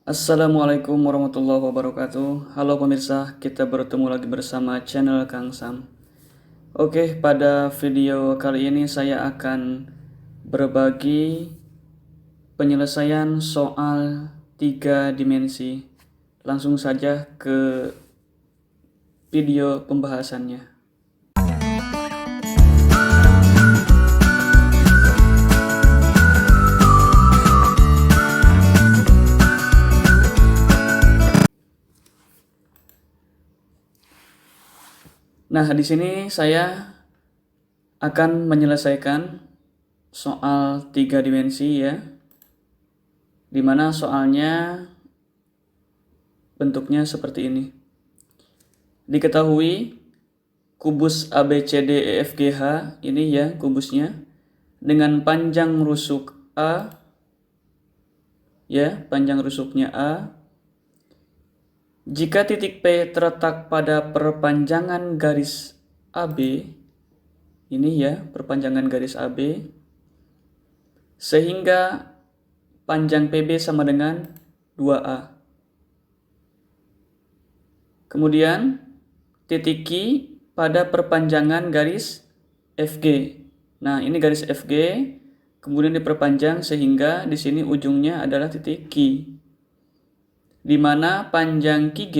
Assalamualaikum warahmatullahi wabarakatuh. Halo pemirsa, kita bertemu lagi bersama channel Kang Sam. Oke, pada video kali ini saya akan berbagi penyelesaian soal 3 dimensi. Langsung saja ke video pembahasannya. Nah, di sini saya akan menyelesaikan soal 3 dimensi ya. Dimana soalnya bentuknya seperti ini. Diketahui kubus ABCDEFGH ini ya kubusnya dengan panjang rusuk A ya, panjang rusuknya A. Jika titik P terletak pada perpanjangan garis AB, ini ya, perpanjangan garis AB, sehingga panjang PB sama dengan 2A. Kemudian, titik Q pada perpanjangan garis FG. Nah, ini garis FG, kemudian diperpanjang sehingga di sini ujungnya adalah titik Q. Di mana panjang QG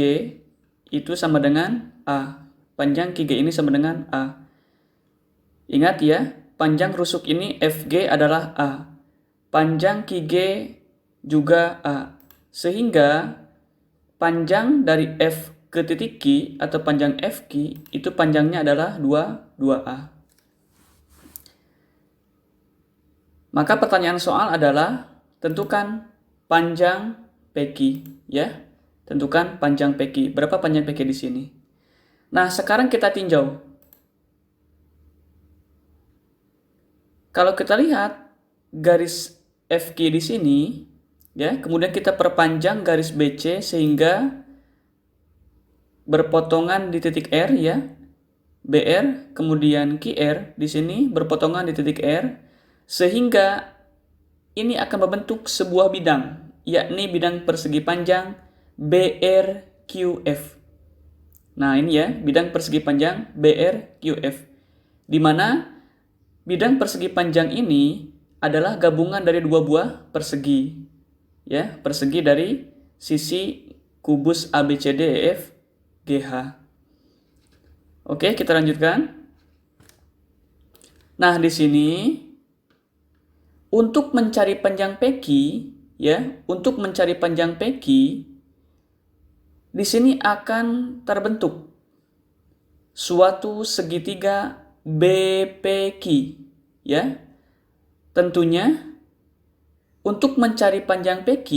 itu sama dengan A. Panjang QG ini sama dengan A. Ingat ya, panjang rusuk ini FG adalah A. Panjang QG juga A. Sehingga panjang dari F ke titik Q atau panjang FQ itu panjangnya adalah 2A. Maka pertanyaan soal adalah tentukan panjang PQ ya. Tentukan panjang PQ. Berapa panjang PQ di sini? Nah, sekarang kita tinjau. Kalau kita lihat garis FQ di sini ya, kemudian kita perpanjang garis BC sehingga berpotongan di titik R ya. BR kemudian QR di sini berpotongan di titik R sehingga ini akan membentuk sebuah bidang, yakni bidang persegi panjang BRQF. Nah, ini ya, bidang persegi panjang BRQF. Di mana bidang persegi panjang ini adalah gabungan dari dua buah persegi. Ya, persegi dari sisi kubus ABCDEF GH. Oke, kita lanjutkan. Nah, di sini untuk mencari panjang PQ ya, untuk mencari panjang PQ di sini akan terbentuk suatu segitiga BPQ ya. Tentunya untuk mencari panjang PQ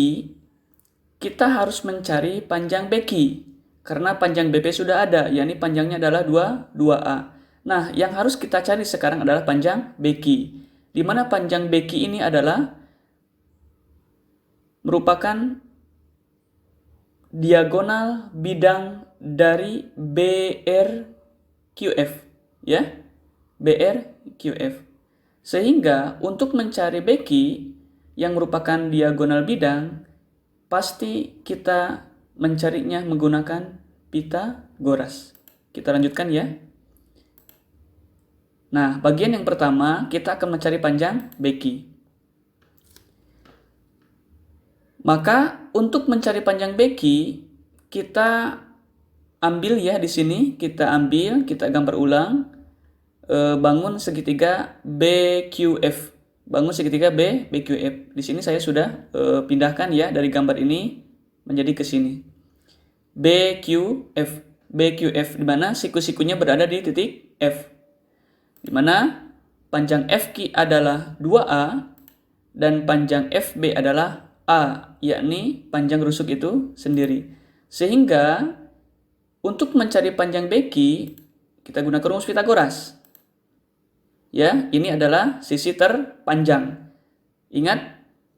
kita harus mencari panjang BQ karena panjang BP sudah ada, yakni panjangnya adalah 2A. Nah, yang harus kita cari sekarang adalah panjang BQ. Di mana panjang BQ ini adalah merupakan diagonal bidang dari BRQF ya. BRQF. Sehingga untuk mencari BQ yang merupakan diagonal bidang pasti kita mencarinya menggunakan Pitagoras. Kita lanjutkan ya. Nah, bagian yang pertama kita akan mencari panjang BQ. Maka untuk mencari panjang BQ kita ambil ya di sini, kita gambar ulang bangun segitiga BQF. Bangun segitiga BQF. Di sini saya sudah pindahkan ya dari gambar ini menjadi ke sini. BQF di mana siku-sikunya berada di titik F. Di mana panjang FQ adalah 2A dan panjang FB adalah A, yakni panjang rusuk itu sendiri. Sehingga untuk mencari panjang BQ kita gunakan rumus Pitagoras. Ya, ini adalah sisi terpanjang. Ingat,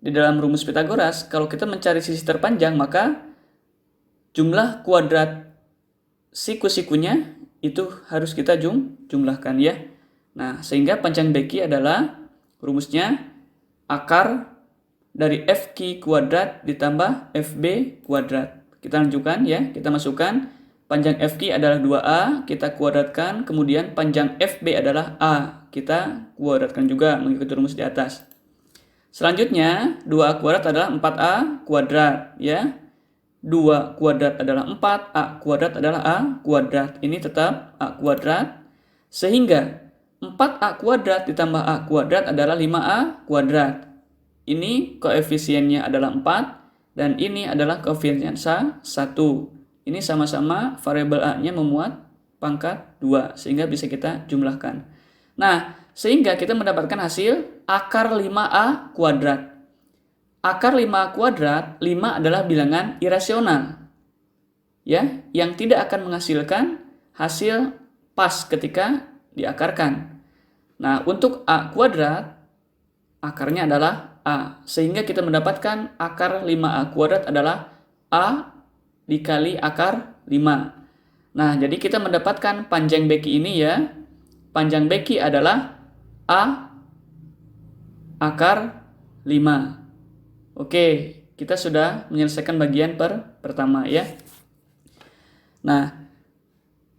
di dalam rumus Pitagoras kalau kita mencari sisi terpanjang maka jumlah kuadrat siku-sikunya itu harus kita jumlahkan ya. Nah, sehingga panjang BQ adalah rumusnya akar dari FQ kuadrat ditambah FB kuadrat. Kita lanjutkan ya, kita masukkan panjang FQ adalah 2A, kita kuadratkan, kemudian panjang FB adalah A. Kita kuadratkan juga mengikuti rumus di atas. Selanjutnya, 2A kuadrat adalah 4A kuadrat ya. 2 kuadrat adalah 4, A kuadrat adalah A kuadrat. Ini tetap A kuadrat. Sehingga 4A kuadrat ditambah A kuadrat adalah 5A kuadrat. Ini koefisiennya adalah 4 dan ini adalah koefisien 1. Ini sama-sama variabel A-nya memuat pangkat 2 sehingga bisa kita jumlahkan. Nah, sehingga kita mendapatkan hasil akar 5A kuadrat. Akar 5A kuadrat, 5 adalah bilangan irasional. Ya, yang tidak akan menghasilkan hasil pas ketika diakarkan. Nah, untuk A kuadrat, akarnya adalah A. Sehingga kita mendapatkan akar 5A kuadrat adalah A dikali akar 5. Nah, jadi kita mendapatkan panjang beki ini ya. Panjang beki adalah A akar 5. Oke, kita sudah menyelesaikan bagian pertama ya. Nah,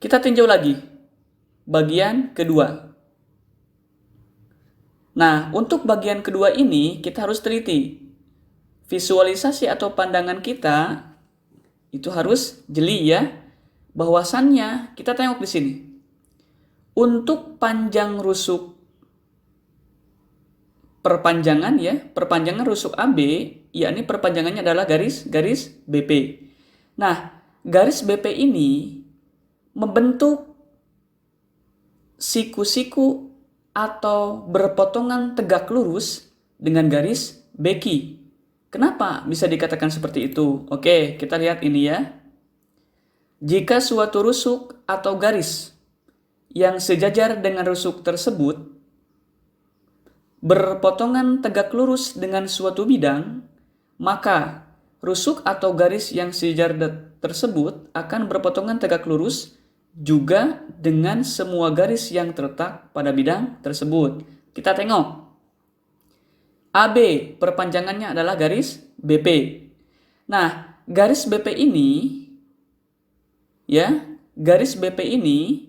kita tinjau lagi bagian kedua. Nah, untuk bagian kedua ini kita harus teliti. Visualisasi atau pandangan kita itu harus jeli ya. Bahwasannya kita tengok di sini. Untuk panjang rusuk perpanjangan ya, perpanjangan rusuk AB, yakni perpanjangannya adalah garis BP. Nah, garis BP ini membentuk siku-siku atau berpotongan tegak lurus dengan garis beki. Kenapa bisa dikatakan seperti itu? Oke, kita lihat ini ya. Jika suatu rusuk atau garis yang sejajar dengan rusuk tersebut berpotongan tegak lurus dengan suatu bidang, maka rusuk atau garis yang sejajar tersebut akan berpotongan tegak lurus juga dengan semua garis yang terletak pada bidang tersebut. Kita tengok. AB perpanjangannya adalah garis BP. Nah, garis BP ini ya, garis BP ini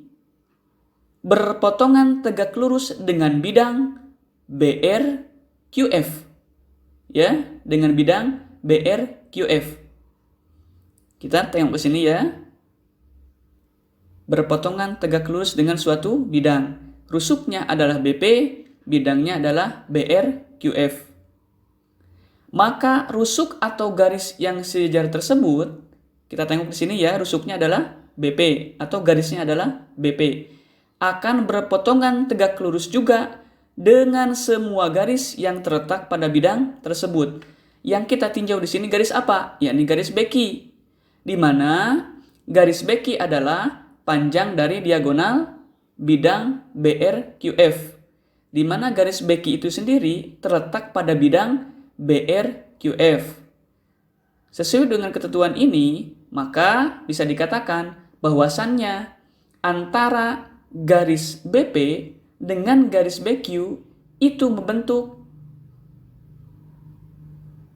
berpotongan tegak lurus dengan bidang BR QF ya, dengan bidang BR QF. Kita tengok ke sini ya. Berpotongan tegak lurus dengan suatu bidang. Rusuknya adalah BP, bidangnya adalah BR QF. Maka rusuk atau garis yang sejajar tersebut, kita tengok di sini ya, rusuknya adalah BP atau garisnya adalah BP, akan berpotongan tegak lurus juga dengan semua garis yang terletak pada bidang tersebut. Yang kita tinjau di sini garis apa? Yakni garis beki. Di mana garis beki adalah panjang dari diagonal bidang BRQF. Di mana garis beki itu sendiri terletak pada bidang BRQF. Sesuai dengan ketentuan ini, maka bisa dikatakan bahwasannya antara garis BP dengan garis BQ itu membentuk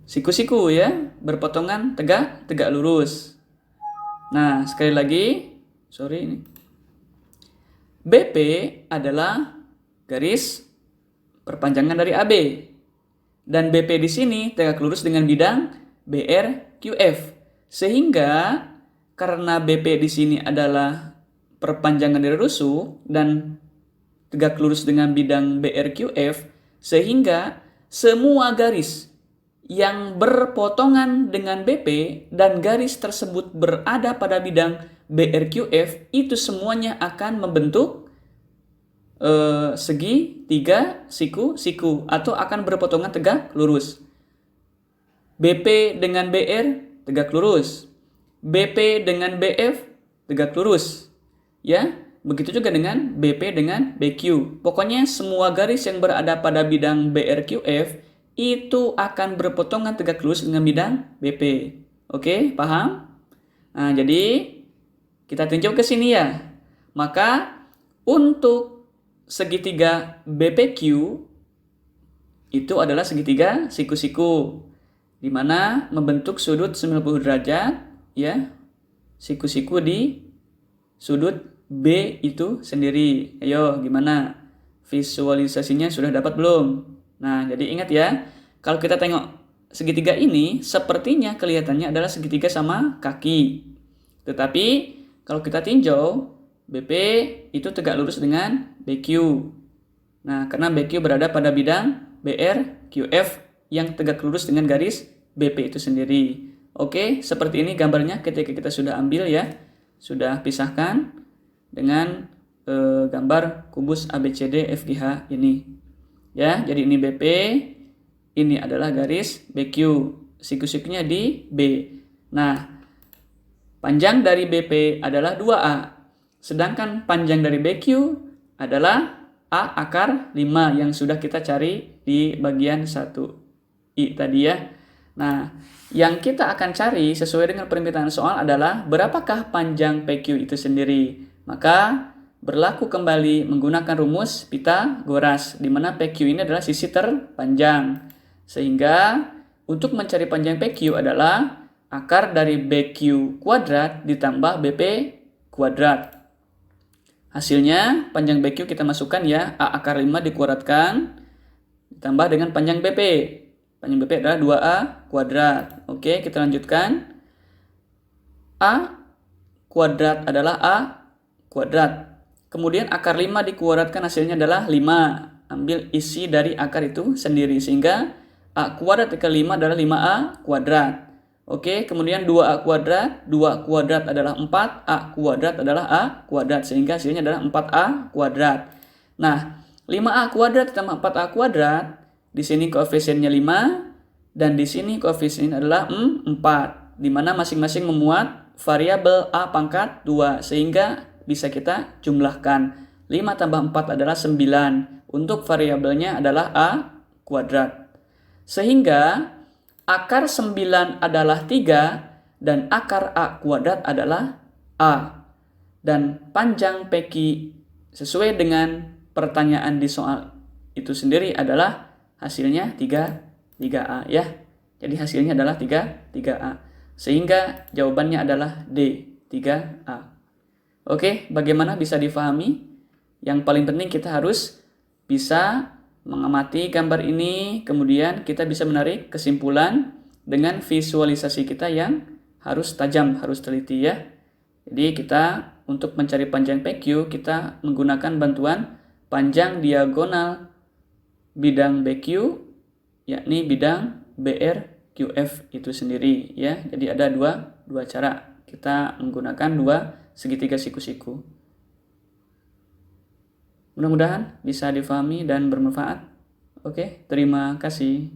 siku-siku ya, berpotongan tegak lurus. Nah, sekali lagi, ini. BP adalah garis perpanjangan dari AB. Dan BP di sini tegak lurus dengan bidang BRQF. Sehingga karena BP di sini adalah perpanjangan dari rusuk dan tegak lurus dengan bidang BRQF, sehingga semua garis yang berpotongan dengan BP dan garis tersebut berada pada bidang BRQF itu semuanya akan membentuk segitiga siku-siku atau akan berpotongan tegak lurus. BP dengan BR tegak lurus, BP dengan BF tegak lurus ya. Begitu juga dengan BP dengan BQ. Pokoknya semua garis yang berada pada bidang BRQF itu akan berpotongan tegak lurus dengan bidang BP. Oke, paham? Nah, jadi kita tinjau ke sini ya. Maka untuk segitiga BPQ itu adalah segitiga siku-siku, di mana membentuk sudut 90 derajat, ya. Siku-siku di sudut B itu sendiri. Ayo, gimana? Visualisasinya sudah dapat belum? Nah, jadi ingat ya, kalau kita tengok segitiga ini, sepertinya kelihatannya adalah segitiga sama kaki. Tetapi, kalau kita tinjau, BP itu tegak lurus dengan BQ. Nah, karena BQ berada pada bidang BR, QF yang tegak lurus dengan garis BP itu sendiri. Oke, seperti ini gambarnya ketika kita sudah ambil ya. Sudah pisahkan dengan gambar kubus ABCD FGH ini. Ya, jadi ini BP, ini adalah garis BQ. Siku-sikunya di B. Nah, panjang dari BP adalah 2A. Sedangkan panjang dari BQ adalah A akar 5 yang sudah kita cari di bagian 1I tadi ya. Nah, yang kita akan cari sesuai dengan permintaan soal adalah berapakah panjang PQ itu sendiri. Maka berlaku kembali menggunakan rumus Pythagoras, di mana PQ ini adalah sisi terpanjang. Sehingga untuk mencari panjang PQ adalah akar dari BQ kuadrat ditambah BP kuadrat. Hasilnya panjang BQ kita masukkan ya, A akar 5 dikuadratkan ditambah dengan panjang BP. Panjang BP adalah 2A kuadrat. Oke, kita lanjutkan. A kuadrat adalah A kuadrat. Kemudian akar 5 dikuadratkan hasilnya adalah 5. Ambil isi dari akar itu sendiri. Sehingga A kuadrat dikali 5 adalah 5A kuadrat. Oke, kemudian 2A kuadrat, 2 kuadrat adalah 4, A kuadrat adalah A kuadrat, sehingga hasilnya adalah 4A kuadrat. Nah, 5A kuadrat ditambah 4A kuadrat, di sini koefisiennya 5, dan di sini koefisiennya adalah 4, di mana masing-masing memuat variabel A pangkat 2, sehingga bisa kita jumlahkan. 5 tambah 4 adalah 9, untuk variabelnya adalah A kuadrat. Sehingga akar 9 adalah 3 dan akar A kuadrat adalah A. Dan panjang PQ sesuai dengan pertanyaan di soal itu sendiri adalah hasilnya 3A ya. Jadi hasilnya adalah 3A. Sehingga jawabannya adalah D, 3A. Oke, bagaimana bisa difahami? Yang paling penting kita harus bisa mengamati gambar ini, kemudian kita bisa menarik kesimpulan dengan visualisasi kita yang harus tajam, harus teliti ya. Jadi kita untuk mencari panjang PQ, kita menggunakan bantuan panjang diagonal bidang BQ, yakni bidang BR QF itu sendiri ya. Jadi ada dua cara kita menggunakan dua segitiga siku-siku. Mudah-mudahan bisa difahami dan bermanfaat. Oke, terima kasih.